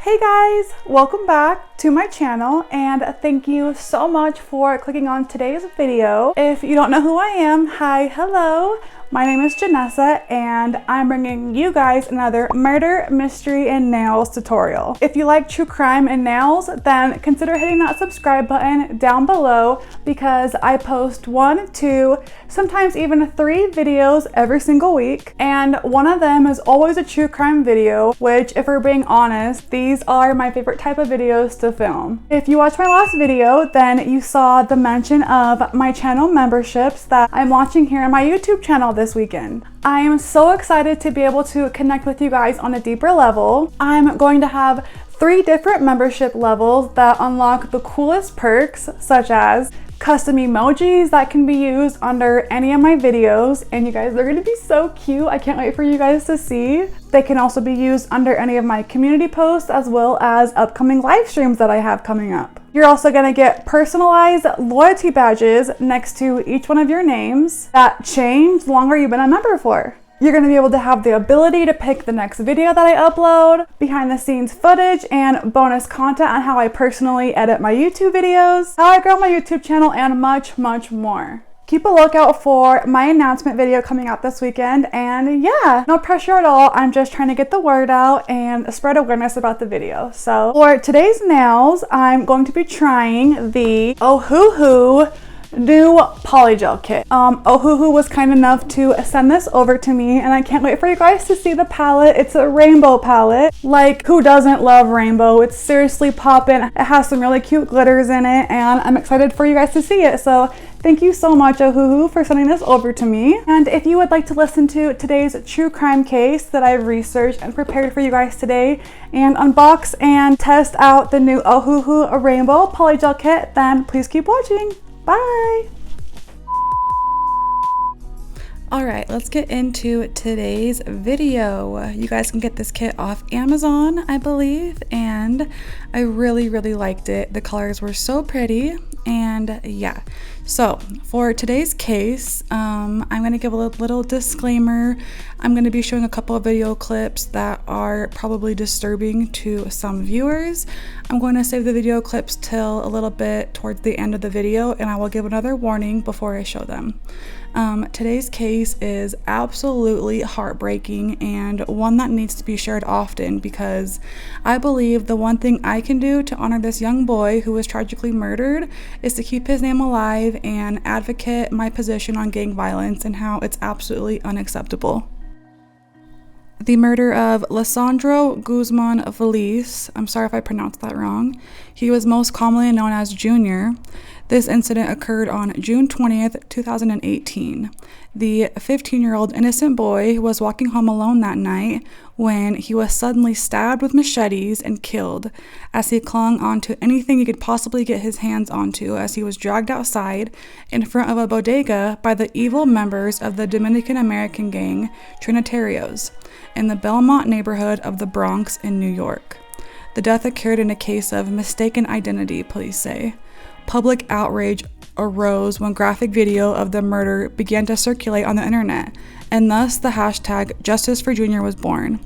Hey guys, welcome back to my channel and thank you so much for clicking on today's video. If you don't know who I am, hi, hello. My name is Janessa and I'm bringing you guys another murder, mystery, and nails tutorial. If you like true crime and nails, then consider hitting that subscribe button down below because I post 1, 2, sometimes even 3 videos every single week. And one of them is always a true crime video, which if we're being honest, these are my favorite type of videos to film. If you watched my last video, then you saw the mention of my channel memberships that I'm launching here on my YouTube channel this weekend. I am so excited to be able to connect with you guys on a deeper level. I'm going to have 3 different membership levels that unlock the coolest perks, such as custom emojis that can be used under any of my videos, and you guys, they're gonna be so cute. I can't wait for you guys to see. They can also be used under any of my community posts as well as upcoming live streams that I have coming up. You're also gonna get personalized loyalty badges next to each one of your names that change the longer you've been a member for. You're gonna be able to have the ability to pick the next video that I upload, behind the scenes footage, and bonus content on how I personally edit my YouTube videos, how I grow my YouTube channel, and much, much more. Keep a lookout for my announcement video coming out this weekend, and yeah, no pressure at all. I'm just trying to get the word out and spread awareness about the video. So for today's nails, I'm going to be trying the Ohuhu new Polygel kit. Ohuhu was kind enough to send this over to me, and I can't wait for you guys to see the palette. It's a rainbow palette. Like, who doesn't love rainbow? It's seriously poppin'. It has some really cute glitters in it, and I'm excited for you guys to see it. So thank you so much, Ohuhu, for sending this over to me. And if you would like to listen to today's true crime case that I've researched and prepared for you guys today, and unbox and test out the new Ohuhu rainbow Polygel kit, then please keep watching. Bye! Alright, let's get into today's video. You guys can get this kit off Amazon, I believe, and I really liked it. The colors were so pretty, and yeah. So for today's case, I'm going to give a little disclaimer. I'm going to be showing a couple of video clips that are probably disturbing to some viewers. I'm going to save the video clips till a little bit towards the end of the video, and I will give another warning before I show them. Today's case is absolutely heartbreaking and one that needs to be shared often because I believe the one thing I can do to honor this young boy who was tragically murdered is to keep his name alive and advocate my position on gang violence and how it's absolutely unacceptable. The murder of Lesandro Guzman-Feliz, I'm sorry if I pronounced that wrong. He was most commonly known as Junior. This incident occurred on June 20th, 2018. The 15-year-old innocent boy was walking home alone that night when he was suddenly stabbed with machetes and killed as he clung onto anything he could possibly get his hands onto as he was dragged outside in front of a bodega by the evil members of the Dominican American gang Trinitarios in the Belmont neighborhood of the Bronx in New York. The death occurred in a case of mistaken identity, police say. Public outrage arose when graphic video of the murder began to circulate on the internet, and thus the hashtag Justice for Junior was born.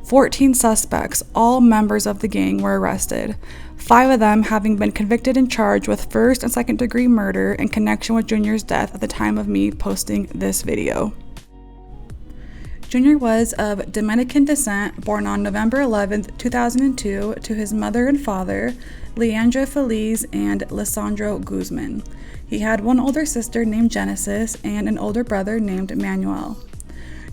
14 suspects, all members of the gang, were arrested, 5 of them having been convicted and charged with first and second degree murder in connection with Junior's death at the time of me posting this video. Junior was of Dominican descent, born on November 11, 2002, to his mother and father, Leandro Feliz and Lesandro Guzman. He had one older sister named Genesis and an older brother named Manuel.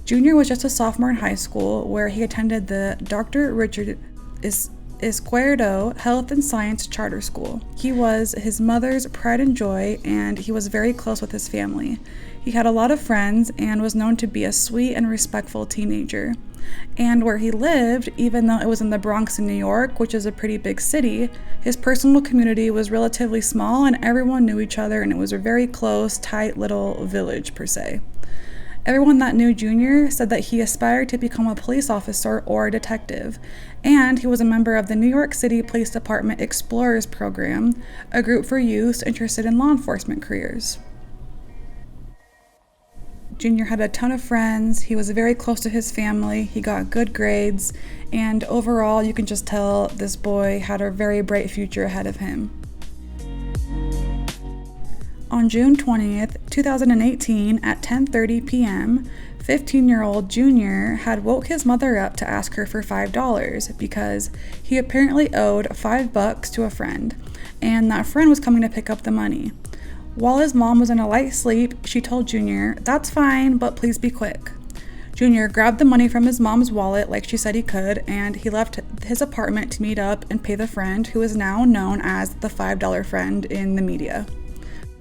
Junior was just a sophomore in high school, where he attended the Dr. Richard Izquierdo Health and Science Charter School. He was his mother's pride and joy, and he was very close with his family. He had a lot of friends and was known to be a sweet and respectful teenager. And where he lived, even though it was in the Bronx in New York, which is a pretty big city, his personal community was relatively small and everyone knew each other, and it was a very close, tight little village per se. Everyone that knew Junior said that he aspired to become a police officer or a detective, and he was a member of the New York City Police Department Explorers Program, a group for youths interested in law enforcement careers. Junior had a ton of friends, he was very close to his family, he got good grades, and overall you can just tell this boy had a very bright future ahead of him. On June 20th, 2018 at 10:30 p.m., 15-year-old Junior had woke his mother up to ask her for $5 because he apparently owed $5 to a friend, and that friend was coming to pick up the money. While his mom was in a light sleep, she told Junior, "That's fine, but please be quick." Junior grabbed the money from his mom's wallet like she said he could, and he left his apartment to meet up and pay the friend who is now known as the $5 friend in the media.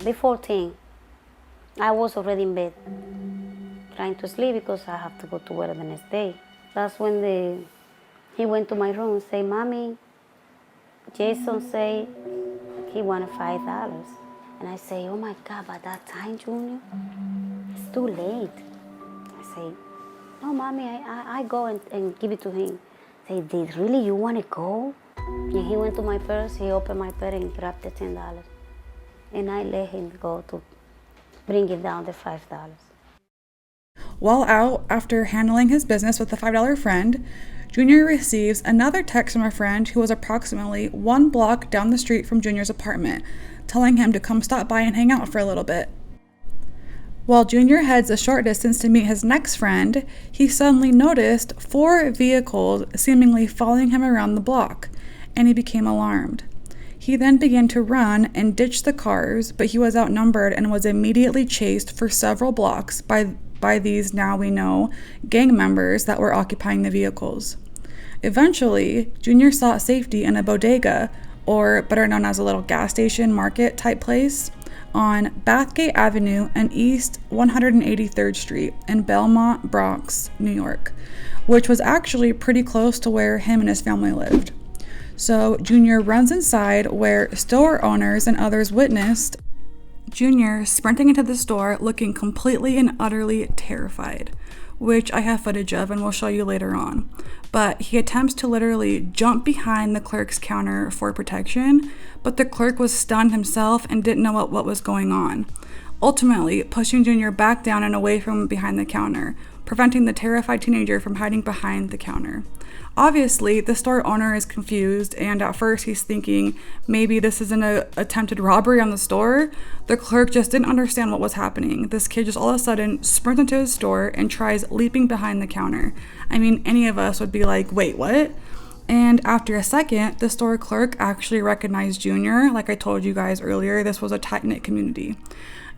Before 10, I was already in bed, trying to sleep because I have to go to work the next day. That's when he went to my room and said, "Mommy, Jason said he wanted $5. And I say, "Oh my God, by that time, Junior, it's too late." I say, "No, Mommy, I go and give it to him." I say, "Did really you want to go?" And he went to my purse, he opened my purse and grabbed the $10. And I let him go to bring it down the $5. While out after handling his business with the $5 friend, Junior receives another text from a friend who was approximately 1 block down the street from Junior's apartment, telling him to come stop by and hang out for a little bit. While Junior heads a short distance to meet his next friend, he suddenly noticed 4 vehicles seemingly following him around the block, and he became alarmed. He then began to run and ditch the cars, but he was outnumbered and was immediately chased for several blocks by these, now we know, gang members that were occupying the vehicles. Eventually, Junior sought safety in a bodega, or better known as a little gas station market type place, on Bathgate Avenue and East 183rd Street in Belmont, Bronx, New York, which was actually pretty close to where him and his family lived. So Junior runs inside where store owners and others witnessed Junior sprinting into the store looking completely and utterly terrified, which I have footage of and will show you later on. But he attempts to literally jump behind the clerk's counter for protection, but the clerk was stunned himself and didn't know what was going on, ultimately pushing Junior back down and away from behind the counter, preventing the terrified teenager from hiding behind the counter. Obviously, the store owner is confused, and at first he's thinking maybe this is an attempted robbery on the store. The clerk just didn't understand what was happening. This kid just all of a sudden sprints into his store and tries leaping behind the counter. I mean, any of us would be like, wait, what? And after a second, the store clerk actually recognized Junior. Like I told you guys earlier, this was a tight-knit community.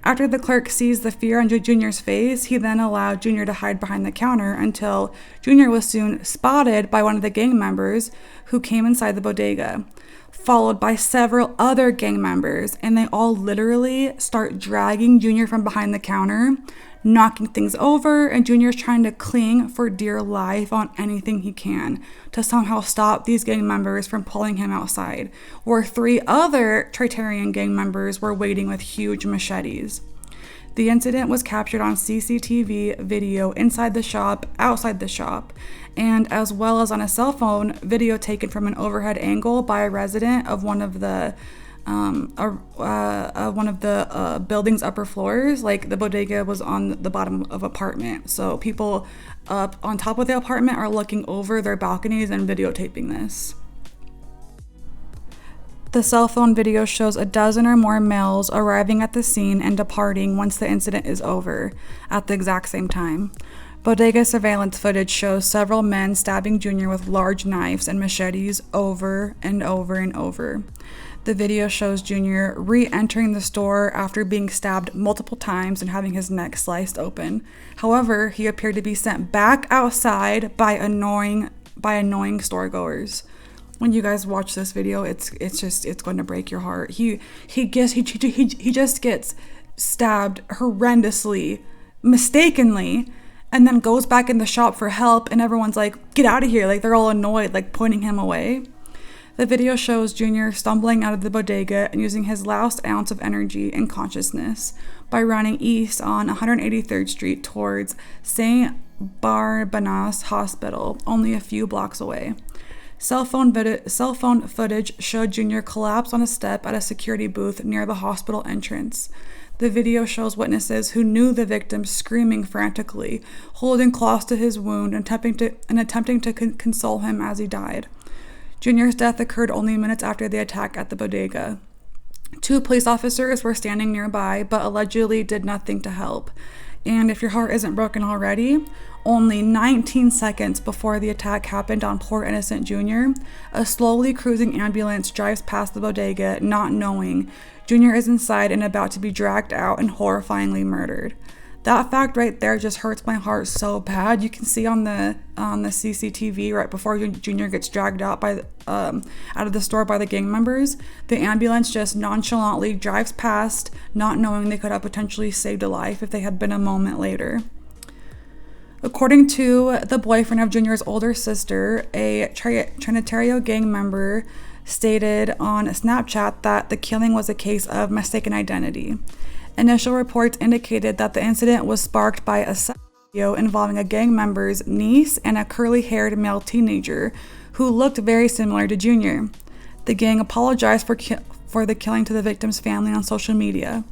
After the clerk sees the fear on Junior's face, he then allowed Junior to hide behind the counter until Junior was soon spotted by one of the gang members who came inside the bodega, followed by several other gang members, and they all literally start dragging Junior from behind the counter, knocking things over, and Junior's trying to cling for dear life on anything he can to somehow stop these gang members from pulling him outside, where 3 other Tritarian gang members were waiting with huge machetes. The incident was captured on CCTV video inside the shop, outside the shop, and as well as on a cell phone video taken from an overhead angle by a resident of one of the building's upper floors. Like, the bodega was on the bottom of apartment, so people up on top of the apartment are looking over their balconies and videotaping this. The cell phone video shows a dozen or more males arriving at the scene and departing once the incident is over at the exact same time. Bodega surveillance footage shows several men stabbing Junior with large knives and machetes over and over and over. The video shows Junior re-entering the store after being stabbed multiple times and having his neck sliced open. However, he appeared to be sent back outside by annoying store goers. When you guys watch this video, it's going to break your heart. He just gets stabbed horrendously, mistakenly, and then goes back in the shop for help, and everyone's like, "Get out of here!" Like, they're all annoyed, like pointing him away. The video shows Junior stumbling out of the bodega and using his last ounce of energy and consciousness by running east on 183rd Street towards St. Barnabas Hospital, only a few blocks away. Cell phone footage showed Junior collapse on a step at a security booth near the hospital entrance. The video shows witnesses who knew the victim screaming frantically, holding close to his wound and attempting to console him as he died. Junior's death occurred only minutes after the attack at the bodega. 2 police officers were standing nearby, but allegedly did nothing to help. And if your heart isn't broken already, only 19 seconds before the attack happened on poor innocent Junior, a slowly cruising ambulance drives past the bodega, not knowing Junior is inside and about to be dragged out and horrifyingly murdered. That fact right there just hurts my heart so bad. You can see on the CCTV right before Junior gets dragged out out of the store by the gang members, the ambulance just nonchalantly drives past, not knowing they could have potentially saved a life if they had been a moment later. According to the boyfriend of Junior's older sister, a Trinitario gang member stated on Snapchat that the killing was a case of mistaken identity. Initial reports indicated that the incident was sparked by a video involving a gang member's niece and a curly-haired male teenager who looked very similar to Junior. The gang apologized for the killing to the victim's family on social media.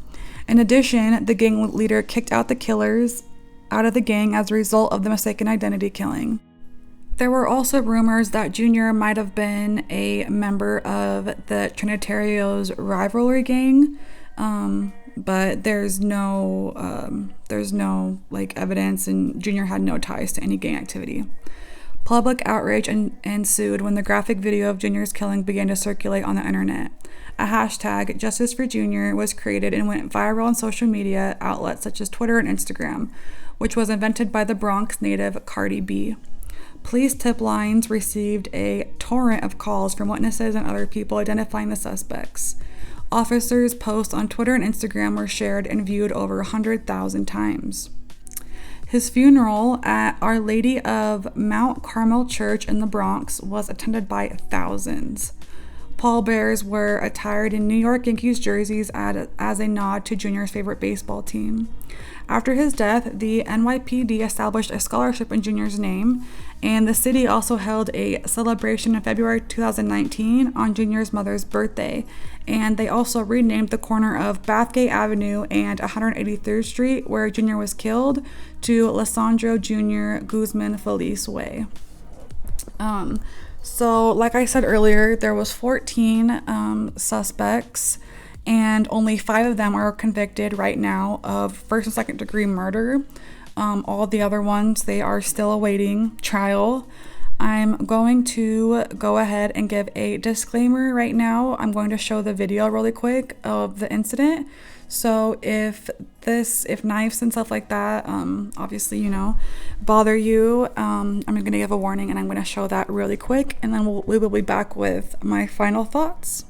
In addition, the gang leader kicked out the killers out of the gang as a result of the mistaken identity killing. There were also rumors that Junior might have been a member of the Trinitario's rivalry gang, but there's no evidence, and Junior had no ties to any gang activity. Public outrage ensued when the graphic video of Junior's killing began to circulate on the internet. A hashtag, Justice for Junior, was created and went viral on social media outlets such as Twitter and Instagram, which was invented by the Bronx native Cardi B. Police tip lines received a torrent of calls from witnesses and other people identifying the suspects. Officers' posts on Twitter and Instagram were shared and viewed over 100,000 times. His funeral at Our Lady of Mount Carmel Church in the Bronx was attended by thousands. Pallbearers were attired in New York Yankees jerseys as a nod to Junior's favorite baseball team. After his death, the NYPD established a scholarship in Junior's name, and the city also held a celebration in February 2019 on Junior's mother's birthday, and they also renamed the corner of Bathgate Avenue and 183rd Street, where Junior was killed, to Lesandro Jr. Guzman-Feliz Way. So like I said earlier, there was 14 suspects, and only 5 of them are convicted right now of first and second degree murder. All the other ones, they are still awaiting trial. I'm going to go ahead and give a disclaimer right now. I'm going to show the video really quick of the incident. So if knives and stuff like that, obviously, bother you, I'm going to give a warning, and I'm going to show that really quick, and then we will be back with my final thoughts.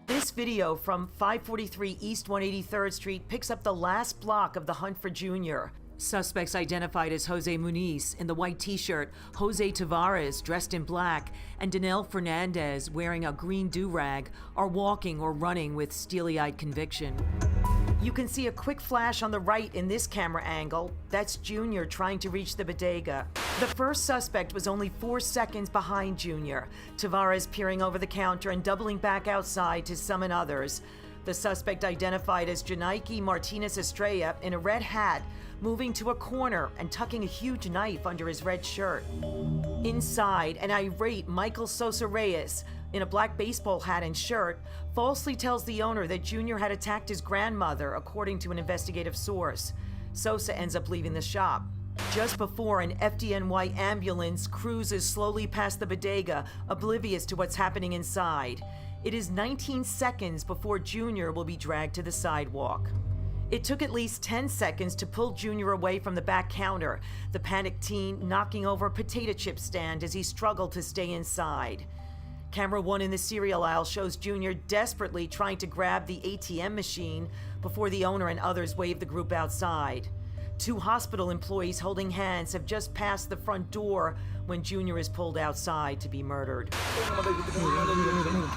This video from 543 East 183rd Street picks up the last block of the hunt for Junior. Suspects identified as Jose Muniz in the white t-shirt, Jose Tavares dressed in black, and Danelle Fernandez wearing a green do-rag are walking or running with steely-eyed conviction. You can see a quick flash on the right in this camera angle. That's Junior trying to reach the bodega. The first suspect was only 4 seconds behind Junior, Tavares peering over the counter and doubling back outside to summon others. The suspect identified as Janaiki Martinez Estrella in a red hat, moving to a corner and tucking a huge knife under his red shirt. Inside, an irate Michael Sosa Reyes, in a black baseball hat and shirt, falsely tells the owner that Junior had attacked his grandmother, according to an investigative source. Sosa ends up leaving the shop. Just before an FDNY ambulance cruises slowly past the bodega, oblivious to what's happening inside. It is 19 seconds before Junior will be dragged to the sidewalk. It took at least 10 seconds to pull Junior away from the back counter, the panicked teen knocking over a potato chip stand as he struggled to stay inside. Camera 1 in the cereal aisle shows Junior desperately trying to grab the ATM machine before the owner and others wave the group outside. 2 hospital employees holding hands have just passed the front door when Junior is pulled outside to be murdered.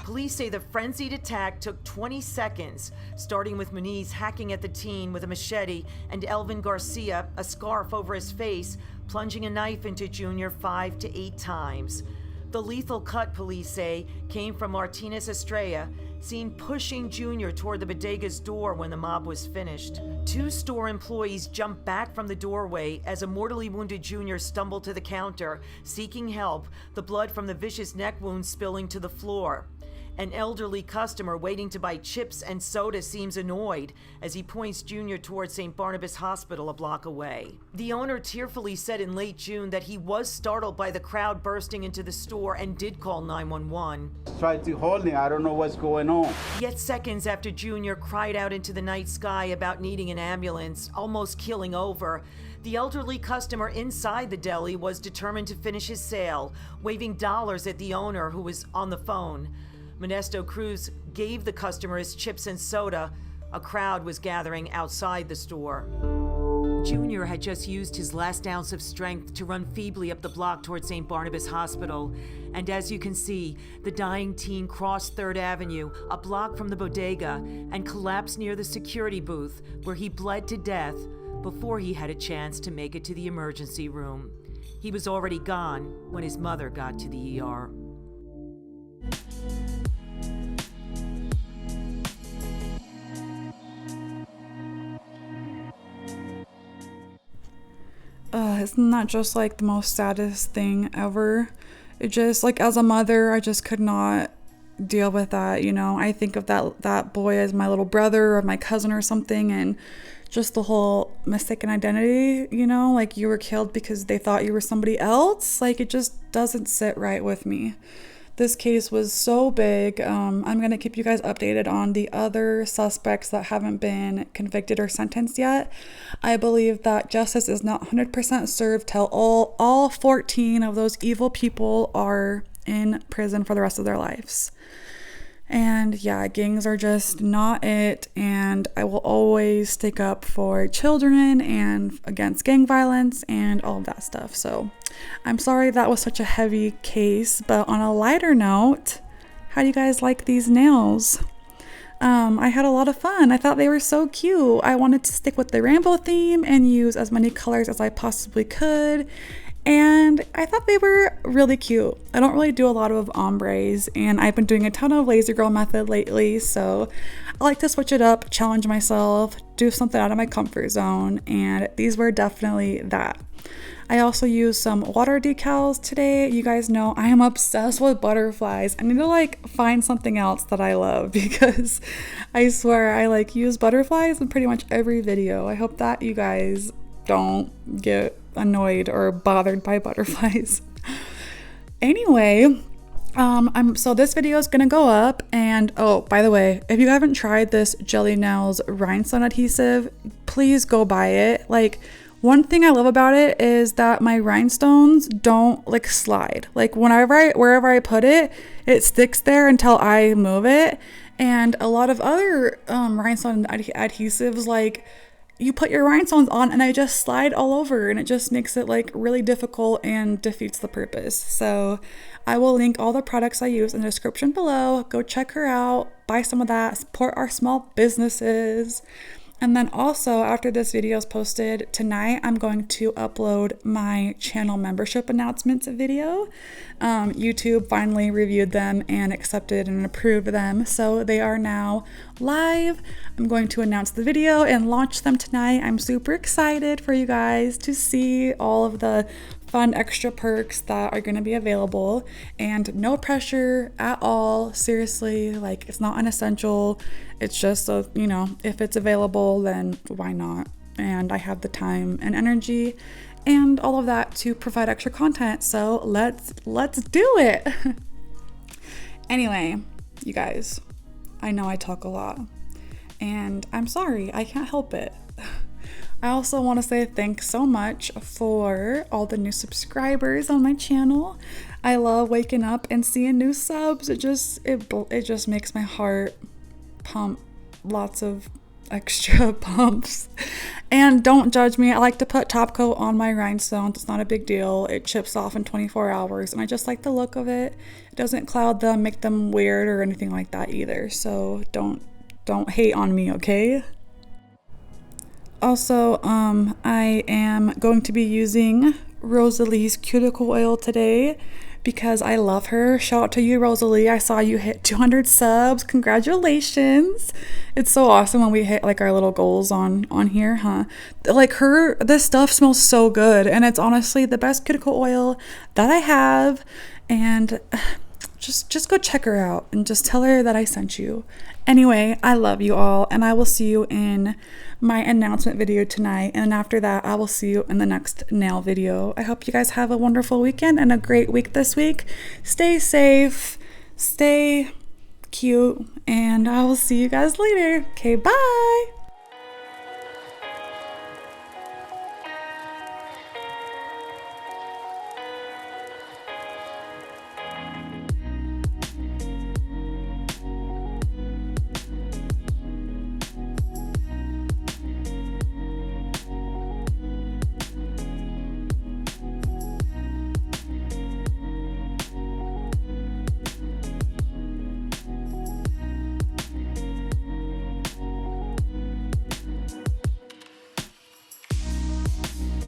Police say the frenzied attack took 20 seconds, starting with Muniz hacking at the teen with a machete and Elvin Garcia, a scarf over his face, plunging a knife into Junior 5 to 8 times. The lethal cut, police say, came from Martinez Estrella, seen pushing Junior toward the bodega's door when the mob was finished. 2 store employees jumped back from the doorway as a mortally wounded Junior stumbled to the counter, seeking help, the blood from the vicious neck wound spilling to the floor. An elderly customer waiting to buy chips and soda seems annoyed as he points Junior towards St. Barnabas Hospital a block away. The owner tearfully said in late June that he was startled by the crowd bursting into the store and did call 911. Tried to hold me, I don't know what's going on. Yet seconds after Junior cried out into the night sky about needing an ambulance, almost keeling over, the elderly customer inside the deli was determined to finish his sale, waving dollars at the owner who was on the phone. Modesto Cruz gave the customer his chips and soda. A crowd was gathering outside the store. Junior had just used his last ounce of strength to run feebly up the block toward St. Barnabas Hospital. And as you can see, the dying teen crossed 3rd Avenue, a block from the bodega, and collapsed near the security booth, where he bled to death before he had a chance to make it to the emergency room. He was already gone when his mother got to the ER. Isn't that just like the most saddest thing ever? It just, like, as a mother, I just could not deal with that, you know? I think of that boy as my little brother or my cousin or something, and just the whole mistaken identity, you know? Like, you were killed because they thought you were somebody else. Like, it just doesn't sit right with me. This case was so big. I'm going to keep you guys updated on the other suspects that haven't been convicted or sentenced yet. I believe that justice is not 100% served till all 14 of those evil people are in prison for the rest of their lives. And yeah, gangs are just not it. And I will always stick up for children and against gang violence and all of that stuff. So I'm sorry that was such a heavy case, but on a lighter note, how do you guys like these nails? I had a lot of fun. I thought they were so cute. I wanted to stick with the rainbow theme and use as many colors as I possibly could. And I thought they were really cute. I don't really do a lot of ombres, and I've been doing a ton of lazy girl method lately, so I like to switch it up, challenge myself, do something out of my comfort zone, and these were definitely that. I also used some water decals today. You guys know I am obsessed with butterflies. I need to like find something else that I love because I swear I like use butterflies in pretty much every video. I hope that you guys don't get annoyed or bothered by butterflies. Anyway, so this video is gonna go up, and oh, by the way, if you haven't tried this Jelly Nails rhinestone adhesive, please go buy it. Like, one thing I love about it is that my rhinestones don't like slide. Like wherever I put it, it sticks there until I move it. And a lot of other rhinestone adhesives, like, you put your rhinestones on and they just slide all over, and it just makes it like really difficult and defeats the purpose. So I will link all the products I use in the description below. Go check her out, buy some of that, support our small businesses. And then also, after this video is posted tonight, I'm going to upload my channel membership announcements video. YouTube finally reviewed them and accepted and approved them, so they are now live. I'm going to announce the video and launch them tonight. I'm super excited for you guys to see all of the fun extra perks that are going to be available, and no pressure at all. Seriously, like, it's not an essential. It's just so, you know, if it's available, then why not? And I have the time and energy and all of that to provide extra content, so let's do it. Anyway, you guys, I know I talk a lot, and I'm sorry, I can't help it. I also want to say thanks so much for all the new subscribers on my channel. I love waking up and seeing new subs. It just makes my heart pump, lots of extra pumps. And don't judge me, I like to put top coat on my rhinestones. It's not a big deal. It chips off in 24 hours, and I just like the look of it. It doesn't cloud them, make them weird or anything like that either. So don't hate on me, okay? Also, I am going to be using Rosalie's cuticle oil today. because I love her. Shout out to you, Rosalie. I saw you hit 200 subs. Congratulations. It's so awesome when we hit like our little goals on here, huh? Like this stuff smells so good, and it's honestly the best cuticle oil that I have. And just go check her out and just tell her that I sent you. Anyway, I love you all, and I will see you in my announcement video tonight, and after that I will see you in the next nail video. I hope you guys have a wonderful weekend and a great week this week. Stay safe, stay cute, and I will see you guys later. Okay, bye.